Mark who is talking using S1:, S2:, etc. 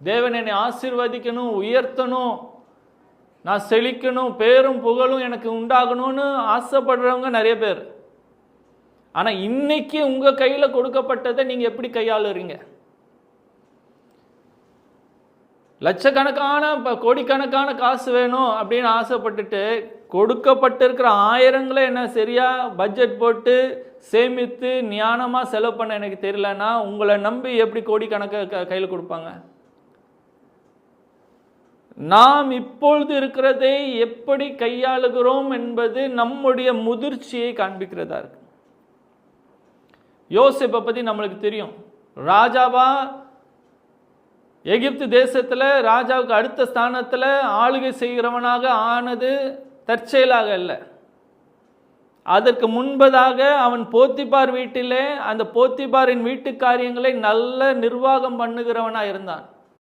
S1: தேவன் என்னை ஆசீர்வதிக்கணும், உயர்த்தணும், நான் செழிக்கணும், பேரும் புகழும் எனக்கு உண்டாகணும்னு ஆசைப்படுறவங்க நிறைய பேர். ஆனால் இன்னைக்கு உங்கள் கையில் கொடுக்கப்பட்டதை நீங்கள் எப்படி கையாளுறீங்க? லட்சக்கணக்கான கோடிக்கணக்கான காசு வேணும் அப்படின்னு ஆசைப்பட்டுட்டு கொடுக்கப்பட்டிருக்கிற ஆயிரங்களை என்ன சரியா பட்ஜெட் போட்டு சேமித்து ஞானமாக செலவு பண்ண எனக்கு தெரியலன்னா உங்களை நம்பி எப்படி கோடிக்கணக்க கையில் கொடுப்பாங்க? நாம் இப்பொழுது இருக்கிறதை எப்படி கையாளுகிறோம் என்பது நம்முடைய முதிர்ச்சியை காண்பிக்கிறதா இருக்கு. யோசேப்பை பற்றி நம்மளுக்கு தெரியும். ராஜாவா எகிப்து தேசத்தில் ராஜாவுக்கு அடுத்த ஸ்தானத்தில் ஆளுகை செய்கிறவனாக ஆனது தற்செயலாக இல்லை. அதற்கு முன்பதாக அவன் போத்திபார் வீட்டிலே அந்த போத்திபாரின் வீட்டு காரியங்களை நல்ல நிர்வாகம் பண்ணுகிறவனாக இருந்தான்.